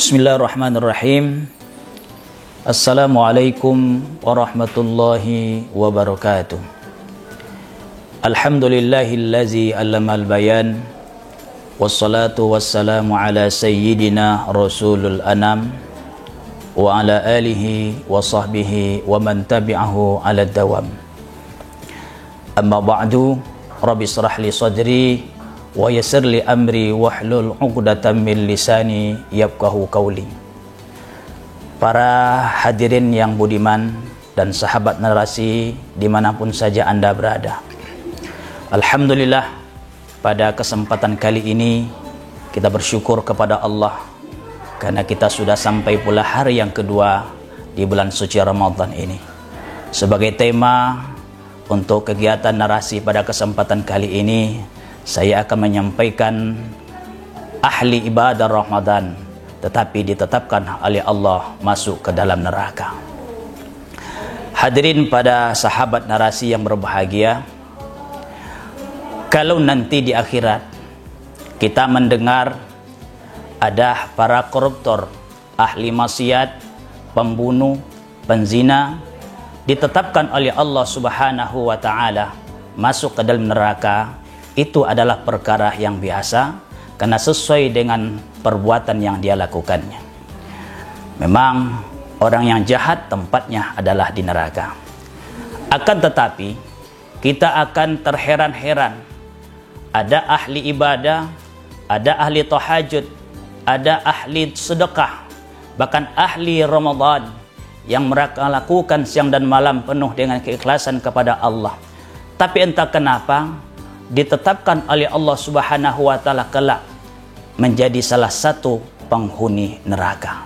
Bismillahirrahmanirrahim. Assalamualaikum warahmatullahi wabarakatuh. Alhamdulillahillazi allamal bayan. Wassalatu wassalamu ala sayyidina rasulul anam wa ala alihi wa sahbihi wa man tabi'ahu ala dawam. Amma ba'du, rabbi shrah li sadri wa yassir li amri wahlul 'uqdatam min lisani yafqahu qawli. Para hadirin yang budiman dan sahabat narasi dimanapun saja Anda berada, alhamdulillah pada kesempatan kali ini kita bersyukur kepada Allah karena kita sudah sampai pula hari yang kedua di bulan suci Ramadan ini. Sebagai tema untuk kegiatan narasi pada kesempatan kali ini, saya akan menyampaikan ahli ibadah Ramadan tetapi ditetapkan oleh Allah masuk ke dalam neraka. Hadirin pada sahabat narasi yang berbahagia, kalau nanti di akhirat kita mendengar ada para koruptor, ahli maksiat, pembunuh, penzina ditetapkan oleh Allah Subhanahu wa taala masuk ke dalam neraka, itu adalah perkara yang biasa karena sesuai dengan perbuatan yang dia lakukannya. Memang orang yang jahat tempatnya adalah di neraka. Akan tetapi kita akan terheran-heran, ada ahli ibadah, ada ahli tahajud, ada ahli sedekah, bahkan ahli Ramadan yang mereka lakukan siang dan malam penuh dengan keikhlasan kepada Allah. Tapi entah kenapa ditetapkan oleh Allah Subhanahu wa taala kelak menjadi salah satu penghuni neraka.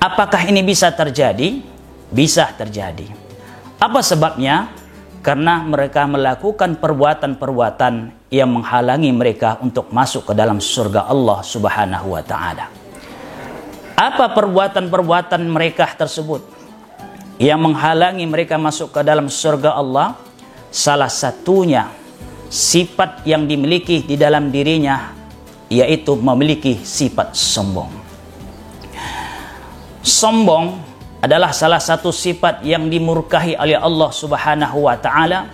Apakah ini bisa terjadi? Bisa terjadi. Apa sebabnya? Karena mereka melakukan perbuatan-perbuatan yang menghalangi mereka untuk masuk ke dalam surga Allah Subhanahu wa taala. Apa perbuatan-perbuatan mereka tersebut yang menghalangi mereka masuk ke dalam surga Allah? Salah satunya sifat yang dimiliki di dalam dirinya, yaitu memiliki sifat sombong. Sombong adalah salah satu sifat yang dimurkahi oleh Allah Subhanahu wa taala.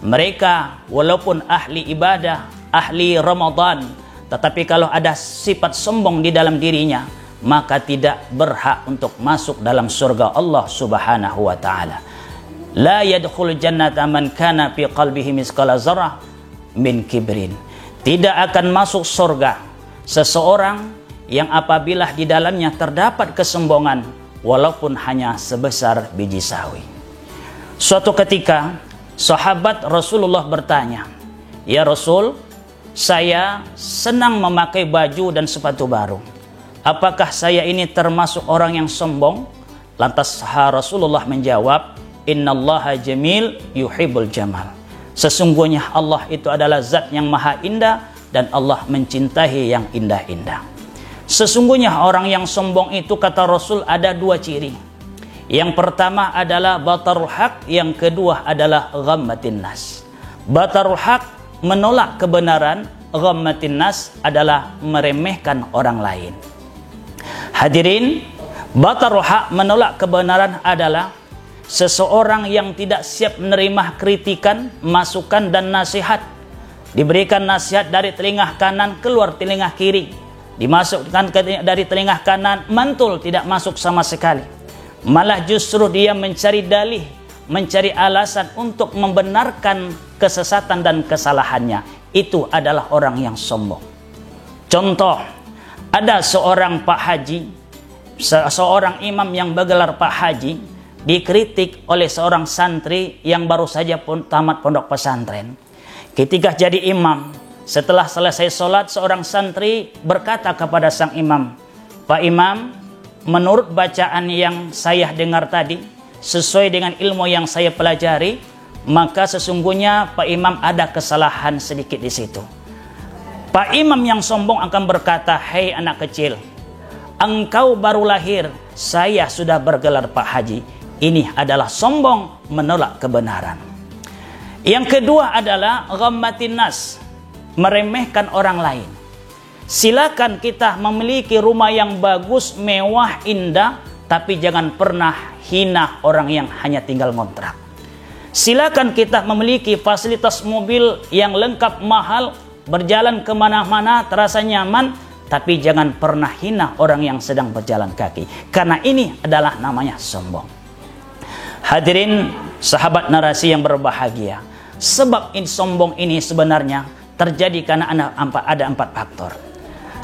Mereka walaupun ahli ibadah, ahli Ramadan, tetapi kalau ada sifat sombong di dalam dirinya, maka tidak berhak untuk masuk dalam surga Allah Subhanahu wa taala. La yadkhul jannata man kana fi qalbihi misqala dzarrah min kibrin. Tidak akan masuk surga seseorang yang apabila di dalamnya terdapat kesombongan walaupun hanya sebesar biji sawi. Suatu ketika sahabat Rasulullah bertanya, "Ya Rasul, saya senang memakai baju dan sepatu baru. Apakah saya ini termasuk orang yang sombong?" Lantas Rasulullah menjawab, "Innallaha jamil yuhibbul jamal." Sesungguhnya Allah itu adalah zat yang maha indah dan Allah mencintai yang indah-indah. Sesungguhnya orang yang sombong itu, kata Rasul, ada dua ciri. Yang pertama adalah batarul haq, yang kedua adalah ghammatin nas. Batarul haq menolak kebenaran, ghammatin nas adalah meremehkan orang lain. Hadirin, batarul haq menolak kebenaran adalah seseorang yang tidak siap menerima kritikan, masukan dan nasihat. Diberikan nasihat dari telinga kanan keluar telinga kiri, dimasukkan dari telinga kanan mantul tidak masuk sama sekali. Malah justru dia mencari dalih, mencari alasan untuk membenarkan kesesatan dan kesalahannya. Itu adalah orang yang sombong. Contoh, ada seorang Pak Haji, seorang imam yang bergelar Pak Haji, dikritik oleh seorang santri yang baru saja tamat pondok pesantren. Ketika jadi imam, setelah selesai sholat, seorang santri berkata kepada sang imam, "Pak Imam, menurut bacaan yang saya dengar tadi, sesuai dengan ilmu yang saya pelajari, maka sesungguhnya Pak Imam ada kesalahan sedikit di situ." Pak Imam yang sombong akan berkata, "Hei anak kecil, engkau baru lahir, saya sudah bergelar Pak Haji." Ini adalah sombong, menolak kebenaran. Yang kedua adalah ghammatin nas, meremehkan orang lain. Silakan kita memiliki rumah yang bagus, mewah, indah, tapi jangan pernah hina orang yang hanya tinggal ngontrak. Silakan kita memiliki fasilitas mobil yang lengkap, mahal, berjalan kemana-mana terasa nyaman, tapi jangan pernah hina orang yang sedang berjalan kaki, karena ini adalah namanya sombong. Hadirin sahabat narasi yang berbahagia, sebab sombong ini sebenarnya terjadi karena ada 4 faktor.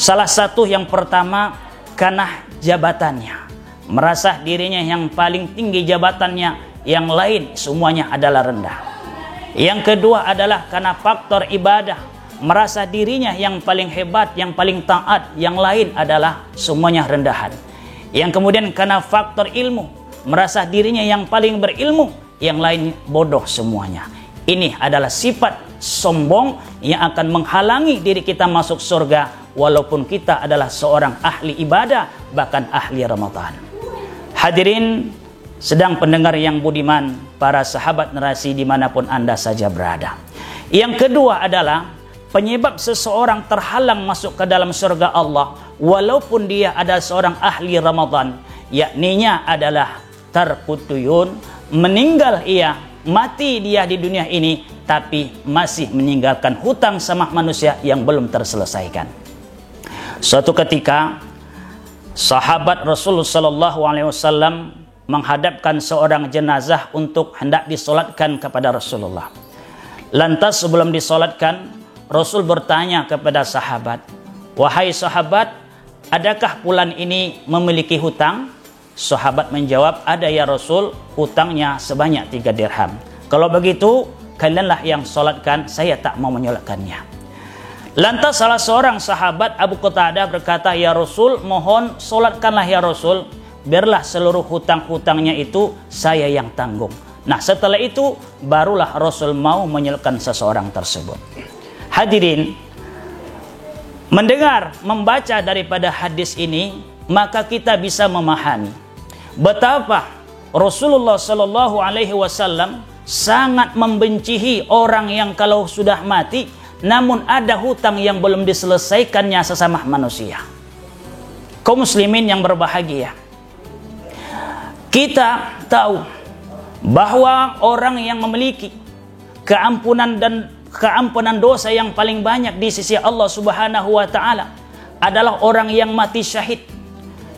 Salah satu yang pertama, karena jabatannya, merasa dirinya yang paling tinggi jabatannya, yang lain semuanya adalah rendah. Yang kedua adalah karena faktor ibadah, merasa dirinya yang paling hebat, yang paling taat, yang lain adalah semuanya rendahan. Yang kemudian karena faktor ilmu, merasa dirinya yang paling berilmu, yang lain bodoh semuanya. Ini adalah sifat sombong yang akan menghalangi diri kita masuk surga, walaupun kita adalah seorang ahli ibadah, bahkan ahli Ramadan. Hadirin sedang pendengar yang budiman, para sahabat narasi dimanapun Anda saja berada. Yang kedua adalah penyebab seseorang terhalang masuk ke dalam surga Allah, walaupun dia adalah seorang ahli Ramadan, yakninya adalah terputuyun, meninggal ia, mati dia di dunia ini, tapi masih meninggalkan hutang sama manusia yang belum terselesaikan. Suatu ketika sahabat Rasulullah SAW menghadapkan seorang jenazah untuk hendak disolatkan kepada Rasulullah. Lantas sebelum disolatkan, Rasul bertanya kepada sahabat, "Wahai sahabat, adakah bulan ini memiliki hutang?" Sahabat menjawab, "Ada ya Rasul, hutangnya sebanyak 3 dirham. Kalau begitu, kalianlah yang solatkan, saya tak mau menyolatkannya." Lantas salah seorang sahabat, Abu Qatadah, berkata, "Ya Rasul, mohon solatkanlah ya Rasul, biarlah seluruh hutang-hutangnya itu saya yang tanggung." Nah, setelah itu barulah Rasul mau menyolatkan seseorang tersebut. Hadirin, mendengar, membaca daripada hadis ini, maka kita bisa memahami betapa Rasulullah SAW sangat membencihi orang yang kalau sudah mati, namun ada hutang yang belum diselesaikannya sesama manusia. Kaum muslimin yang berbahagia, kita tahu bahwa orang yang memiliki keampunan dosa yang paling banyak di sisi Allah Subhanahu wa taala adalah orang yang mati syahid.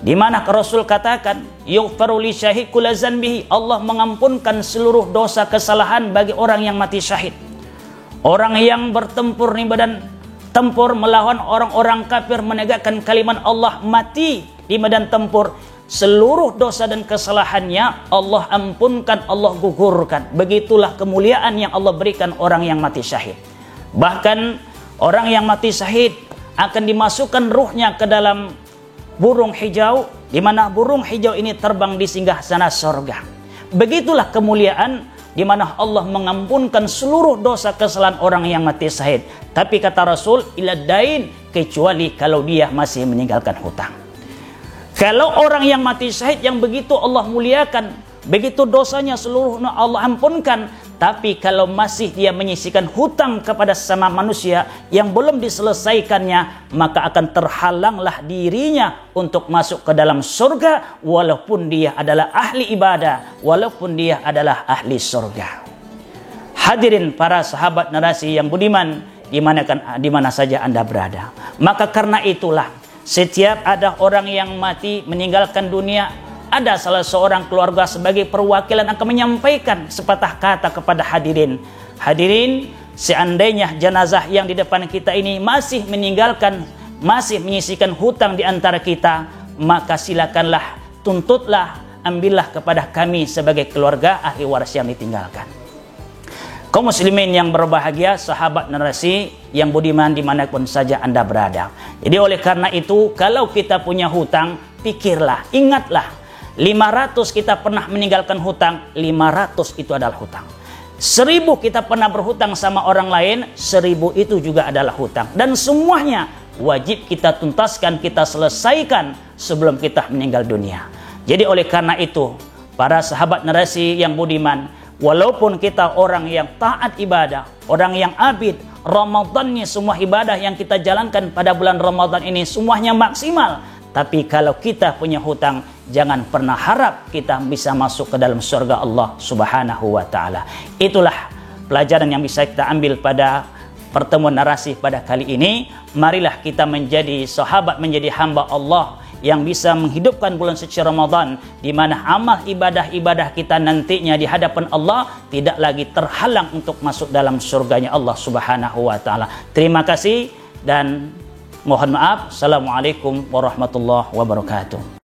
Di mana Rasul katakan, "Yughfaru li syahid kullu dzanbihi." Allah mengampunkan seluruh dosa kesalahan bagi orang yang mati syahid. Orang yang bertempur di medan tempur melawan orang-orang kafir, menegakkan kalimat Allah, mati di medan tempur, seluruh dosa dan kesalahannya Allah ampunkan, Allah gugurkan. Begitulah kemuliaan yang Allah berikan orang yang mati syahid. Bahkan orang yang mati syahid akan dimasukkan ruhnya ke dalam burung hijau, di mana burung hijau ini terbang di singgasana surga. Begitulah kemuliaan di mana Allah mengampunkan seluruh dosa kesalahan orang yang mati syahid. Tapi kata Rasul, ila dain, kecuali kalau dia masih meninggalkan hutang. Kalau orang yang mati syahid yang begitu Allah muliakan, begitu dosanya seluruhnya Allah ampunkan, tapi kalau masih dia menyisihkan hutang kepada sesama manusia yang belum diselesaikannya, maka akan terhalanglah dirinya untuk masuk ke dalam surga, walaupun dia adalah ahli ibadah, walaupun dia adalah ahli surga. Hadirin para sahabat narasi yang budiman, di mana saja Anda berada. Maka karena itulah, setiap ada orang yang mati meninggalkan dunia, ada salah seorang keluarga sebagai perwakilan akan menyampaikan sepatah kata kepada hadirin. Hadirin, seandainya jenazah yang di depan kita ini masih menyisihkan hutang di antara kita, maka silakanlah, tuntutlah, ambillah kepada kami sebagai keluarga ahli waris yang ditinggalkan. Kaum muslimin yang berbahagia, sahabat narasi yang budiman dimanapun saja Anda berada. Jadi oleh karena itu, kalau kita punya hutang, pikirlah, ingatlah, 500 kita pernah meninggalkan hutang, 500 itu adalah hutang. 1000 kita pernah berhutang sama orang lain, 1000 itu juga adalah hutang. Dan semuanya wajib kita tuntaskan, kita selesaikan sebelum kita meninggal dunia. Jadi oleh karena itu, para sahabat narasi yang budiman, walaupun kita orang yang taat ibadah, orang yang abid, Ramadannya, semua ibadah yang kita jalankan pada bulan Ramadan ini semuanya maksimal. Tapi kalau kita punya hutang, jangan pernah harap kita bisa masuk ke dalam surga Allah Subhanahu wa taala. Itulah pelajaran yang bisa kita ambil pada pertemuan narasi pada kali ini. Marilah kita menjadi sahabat, menjadi hamba Allah yang bisa menghidupkan bulan suci Ramadan, di mana amal ibadah-ibadah kita nantinya di hadapan Allah tidak lagi terhalang untuk masuk dalam surganya Allah Subhanahu wa taala. Terima kasih dan mohon maaf. Assalamualaikum warahmatullahi wabarakatuh.